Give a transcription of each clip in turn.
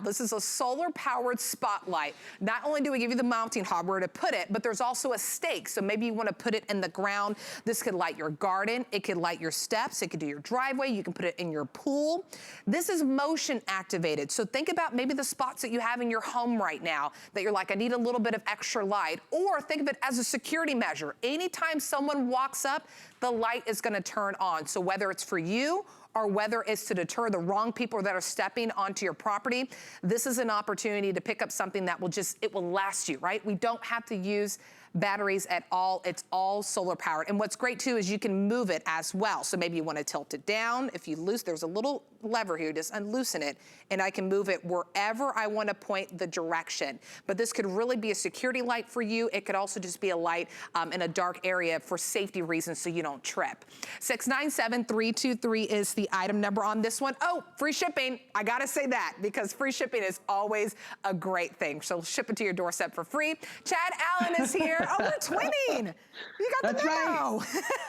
This is a solar-powered spotlight. Not only do we give you the mounting hardware to put it, but there's also a stake. So maybe you want to put it in the ground. This could light your garden. It could light your steps. It could do your driveway. You can put it in your pool. This is motion activated. So think about maybe the spots that you have in your home right now that you're like, I need a little bit of extra light. Or think of it as a security measure. Anytime someone walks up, the light is going to turn on. So whether it's for you or whether it's to deter the wrong people that are stepping onto your property, this is an opportunity to pick up something that will it will last you, right? We don't have to use batteries at all. It's all solar powered. And what's great too is you can move it as well. So maybe you want to tilt it down. If you there's a little lever here, just unloosen it, and I can move it wherever I want to point the direction. But this could really be a security light for you. It could also just be a light in a dark area for safety reasons so you don't trip. 697323 is the item number on this one. Oh, free shipping. I gotta say that because free shipping is always a great thing. So ship it to your doorstep for free. Chad Allen is here. Oh, we're twinning. You got the memo.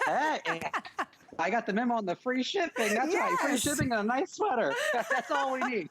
Right. Hey, I got the memo on the free shipping. That's right. Free shipping and a nice sweater. That's all we need.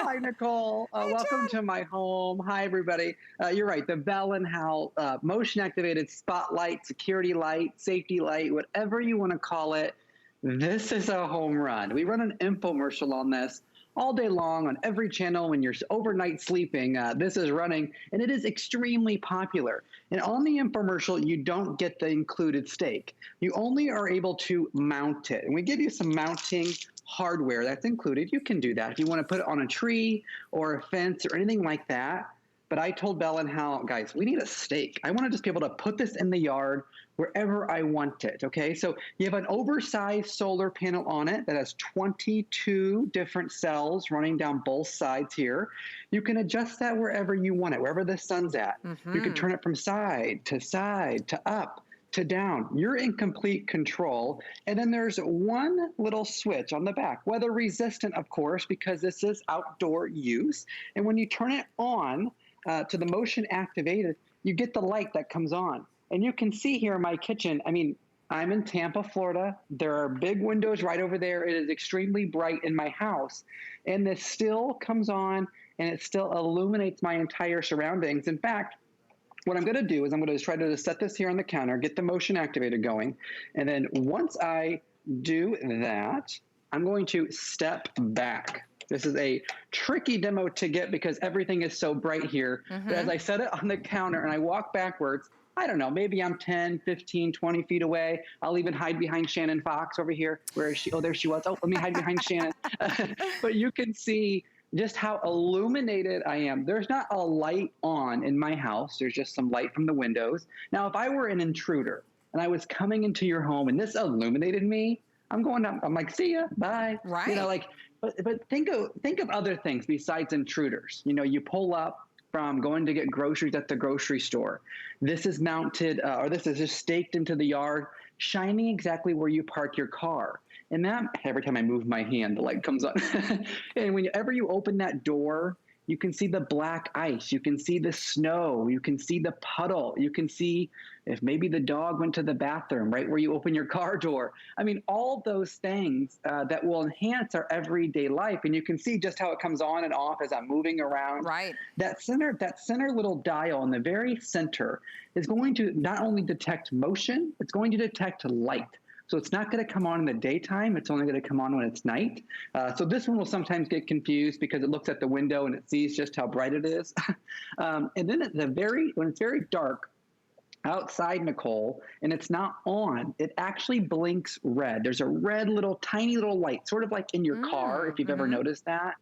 Hi, Nicole. Welcome to my home. Hi, everybody. You're right. The Bell & Howell motion-activated spotlight, security light, safety light, whatever you want to call it. This is a home run. We run an infomercial on this all day long on every channel when you're overnight sleeping. This is running, and it is extremely popular. And on the infomercial, you don't get the included stake. You only are able to mount it. And we give you some mounting hardware that's included. You can do that if you want to put it on a tree or a fence or anything like that. But I told Bell & Howell, guys, we need a stake. I want to just be able to put this in the yard wherever I want it, okay? So you have an oversized solar panel on it that has 22 different cells running down both sides here. You can adjust that wherever you want it, wherever the sun's at. You can turn it from side to up to down. You're in complete control. And then there's one little switch on the back, weather resistant, of course, because this is outdoor use. And when you turn it on to the motion activated, you get the light that comes on. And you can see here in my kitchen, I mean, I'm in Tampa, Florida. There are big windows right over there. It is extremely bright in my house. And this still comes on and it still illuminates my entire surroundings. In fact, what I'm going to do is I'm going to try to set this here on the counter, get the motion activated going. And then once I do that, I'm going to step back. This is a tricky demo to get because everything is so bright here. But as I set it on the counter and I walk backwards, I don't know, maybe I'm 10, 15, 20 feet away. I'll even hide behind Shannon Fox over here. Where is she? Oh, there she was. Oh, let me hide behind Shannon. But you can see just how illuminated I am. There's not a light on in my house. There's just some light from the windows. Now, if I were an intruder and I was coming into your home and this illuminated me, I'm going up. I'm like, see ya, bye. Right. You know, like, but think of other things besides intruders. You know, you pull up from going to get groceries at the grocery store. This is mounted, or this is just staked into the yard, shining exactly where you park your car. And that, every time I move my hand, the light comes on. And whenever you open that door, you can see the black ice. You can see the snow. You can see the puddle. You can see if maybe the dog went to the bathroom right where you open your car door. I mean, all those things that will enhance our everyday life. And you can see just how it comes on and off as I'm moving around. Right. That center little dial in the very center is going to not only detect motion, it's going to detect light. So it's not going to come on in the daytime. It's only going to come on when it's night. So this one will sometimes get confused because it looks at the window and it sees just how bright it is. And then when it's very dark outside, Nicole, and it's not on, it actually blinks red. There's a red tiny little light, sort of like in your car, if you've ever noticed that.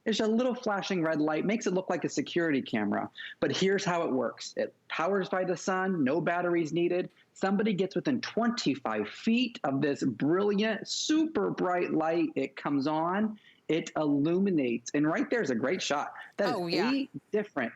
There's a little flashing red light, makes it look like a security camera. But here's how it works. It powers by the sun, no batteries needed. Somebody gets within 25 feet of this brilliant, super bright light. It comes on, it illuminates. And right there's a great shot. That is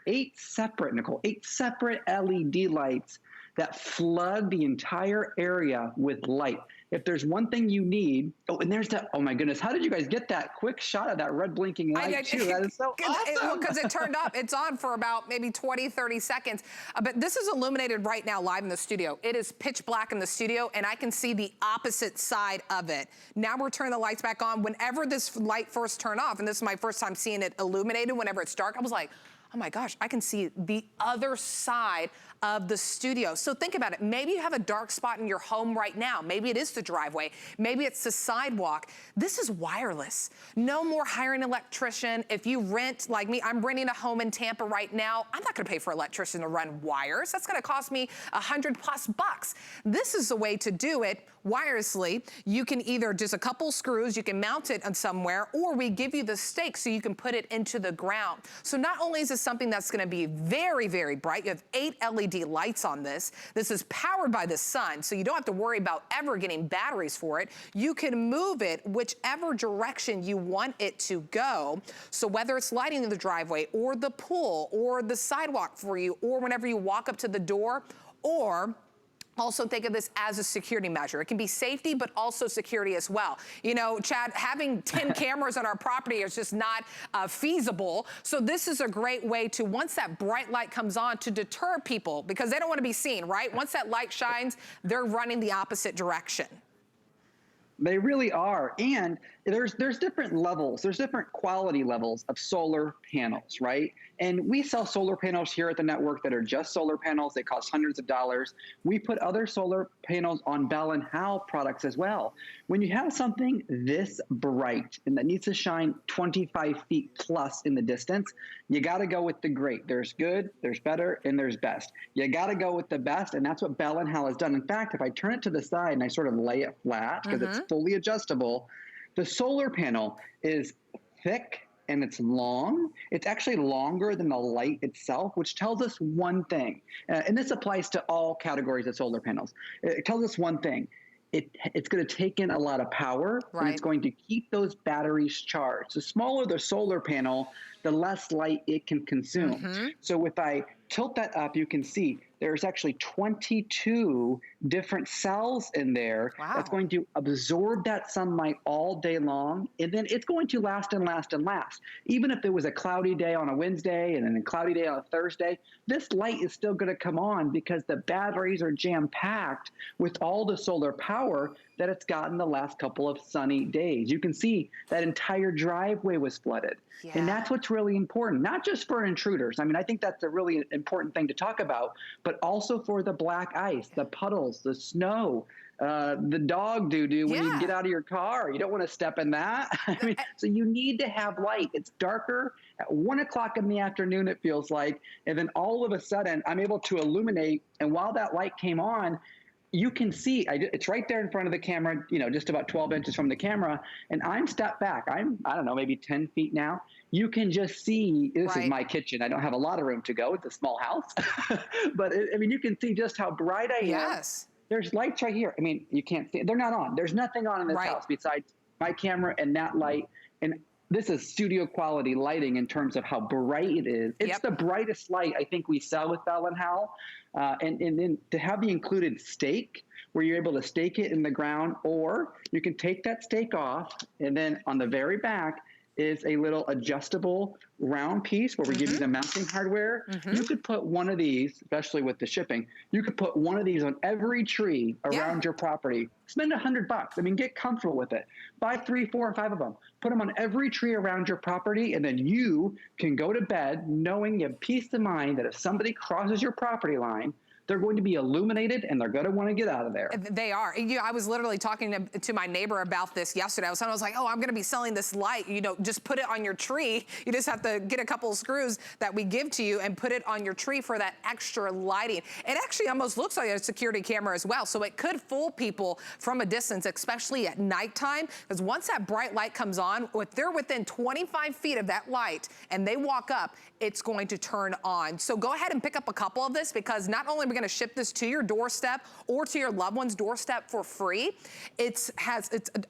eight separate LED lights that flood the entire area with light. if there's one thing you need, oh, and there's that, oh my goodness, how did you guys get that quick shot of that red blinking light too? That is so awesome. Because it turned up, it's on for about maybe 20, 30 seconds. But this is illuminated right now live in the studio. It is pitch black in the studio, and I can see the opposite side of it. Now we're turning the lights back on. Whenever this light first turned off, and this is my first time seeing it illuminated whenever it's dark, I was like, oh my gosh, I can see the other side of the studio. So think about it. Maybe you have a dark spot in your home right now. Maybe it is the driveway. Maybe it's the sidewalk. This is wireless. No more hiring an electrician. If you rent, like me, I'm renting a home in Tampa right now. I'm not gonna pay for an electrician to run wires. That's gonna cost me $100+. This is the way to do it wirelessly. You can either just a couple screws, you can mount it on somewhere, or we give you the stake so you can put it into the ground. So not only is this something that's gonna be very, very bright, you have 8 LED lights on this. This is powered by the sun, so you don't have to worry about ever getting batteries for it. You can move it whichever direction you want it to go. So whether it's lighting the driveway or the pool or the sidewalk for you, or whenever you walk up to the door, or also think of this as a security measure. It can be safety, but also security as well. You know, Chad, having 10 cameras on our property is just not feasible. So this is a great way to, once that bright light comes on, to deter people, because they don't want to be seen, right? Once that light shines, they're running the opposite direction. They really are. And there's different levels. There's different quality levels of solar panels, right? And we sell solar panels here at the network that are just solar panels. They cost hundreds of dollars. We put other solar panels on Bell & Howell products as well. When you have something this bright and that needs to shine 25 feet plus in the distance, you got to go with the great. There's good, there's better, and there's best. You got to go with the best, and that's what Bell & Howell has done. In fact, if I turn it to the side and I sort of lay it flat, because it's fully adjustable, the solar panel is thick and it's long. It's actually longer than the light itself, which tells us one thing. And this applies to all categories of solar panels. It tells us one thing. It's going to take in a lot of power, and it's going to keep those batteries charged. The smaller the solar panel, the less light it can consume. So if I tilt that up, you can see there's actually 22 different cells in there that's going to absorb that sunlight all day long, and then it's going to last and last and last. Even if it was a cloudy day on a Wednesday and then a cloudy day on a Thursday, this light is still going to come on because the batteries are jam-packed with all the solar power that it's gotten the last couple of sunny days. You can see that entire driveway was flooded. And that's what's really important, not just for intruders. I mean, I think that's a really important thing to talk about, but also for the black ice, the puddles, the snow, the dog doo-doo when you get out of your car. You don't want to step in that. I mean, so you need to have light. It's darker at 1 o'clock in the afternoon, it feels like, and then all of a sudden I'm able to illuminate, and while that light came on, you can see, it's right there in front of the camera, you know, just about 12 inches from the camera, and I'm stepped back. I don't know, maybe 10 feet now. You can just see, this is my kitchen. I don't have a lot of room to go. It's a small house. But, I mean, you can see just how bright I am. There's lights right here. I mean, you can't see. They're not on. There's nothing on in this house besides my camera and that light. And this is studio quality lighting in terms of how bright it is. It's the brightest light I think we sell with Bell & Howell. And then to have the included stake, where you're able to stake it in the ground, or you can take that stake off, and then on the very back is a little adjustable round piece where we give you the mounting hardware. You could put one of these, especially with the shipping, you could put one of these on every tree around your property. Spend $100. I mean, get comfortable with it. Buy 3, 4, or 5 of them. Put them on every tree around your property, and then you can go to bed knowing you have peace of mind that if somebody crosses your property line, they're going to be illuminated, and they're going to want to get out of there. They are. You know, I was literally talking to my neighbor about this yesterday. I was like, oh, I'm going to be selling this light. You know, just put it on your tree. You just have to get a couple of screws that we give to you and put it on your tree for that extra lighting. It actually almost looks like a security camera as well, so it could fool people from a distance, especially at nighttime, because once that bright light comes on, if they're within 25 feet of that light and they walk up, it's going to turn on. So go ahead and pick up a couple of this, because not only are we we're gonna ship this to your doorstep or to your loved one's doorstep for free. It's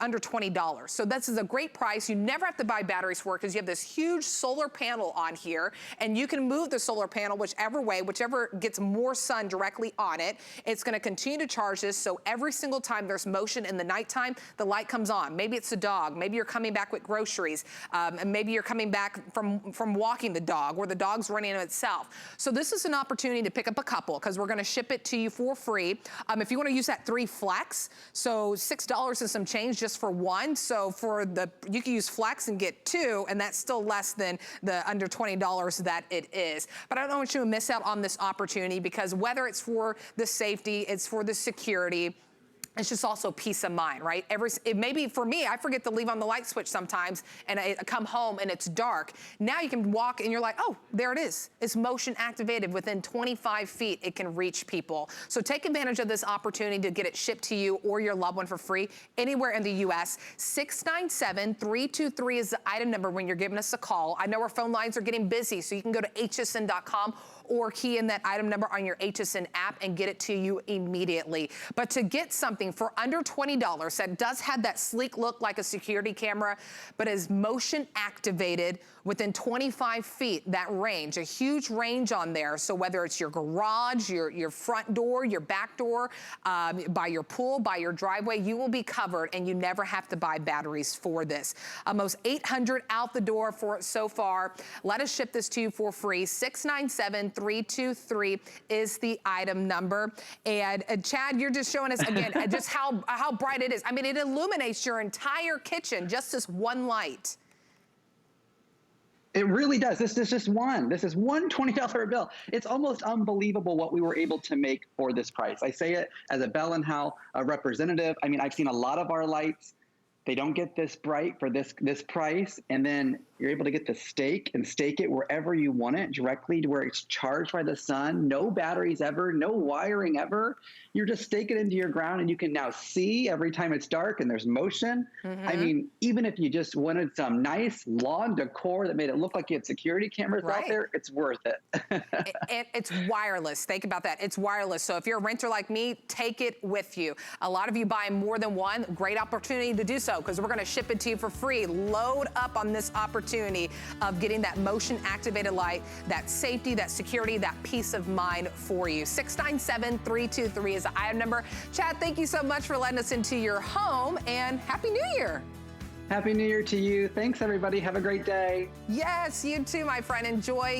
under $20. So this is a great price. You never have to buy batteries for it because you have this huge solar panel on here, and you can move the solar panel whichever way, whichever gets more sun directly on it. It's gonna continue to charge this, so every single time there's motion in the nighttime, the light comes on. Maybe it's a dog, maybe you're coming back with groceries, and maybe you're coming back from walking the dog, or the dog's running of itself. So this is an opportunity to pick up a couple, because we're gonna ship it to you for free. If you wanna use that 3 Flex, so $6 and some change just for one. So you can use Flex and get 2, and that's still less than the under $20 that it is. But I don't want you to miss out on this opportunity, because whether it's for the safety, it's for the security, it's just also peace of mind, right? Maybe for me, I forget to leave on the light switch sometimes, and I come home and it's dark. Now you can walk and you're like, oh, there it is. It's motion activated. Within 25 feet, it can reach people. So take advantage of this opportunity to get it shipped to you or your loved one for free anywhere in the US. 697-323 is the item number when you're giving us a call. I know our phone lines are getting busy, so you can go to hsn.com or key in that item number on your HSN app and get it to you immediately. But to get something for under $20 that does have that sleek look like a security camera, but is motion activated within 25 feet, that range, a huge range on there. So whether it's your garage, your front door, your back door, by your pool, by your driveway, you will be covered, and you never have to buy batteries for this. Almost 800 out the door for it so far. Let us ship this to you for free. 697-323 is the item number. And Chad, you're just showing us again just how bright it is. I mean, it illuminates your entire kitchen, just this one light. It really does. This is just one. This is one $20 bill. It's almost unbelievable what we were able to make for this price. I say it as a Bell & Howell representative. I mean, I've seen a lot of our lights. They don't get this bright for this price, and then you're able to get the stake and stake it wherever you want it, directly to where it's charged by the sun. No batteries ever, no wiring ever. You're just staking it into your ground, and you can now see every time it's dark and there's motion. I mean, even if you just wanted some nice lawn decor that made it look like you had security cameras out there, it's worth it. It's wireless. Think about that. It's wireless. So if you're a renter like me, take it with you. A lot of you buy more than one. Great opportunity to do so, because we're going to ship it to you for free. Load up on this opportunity of getting that motion activated light, that safety, that security, that peace of mind for you. 697-323 is the item number. Chad, thank you so much for letting us into your home, and Happy New Year. Happy New Year to you. Thanks, everybody. Have a great day. Yes, you too, my friend. Enjoy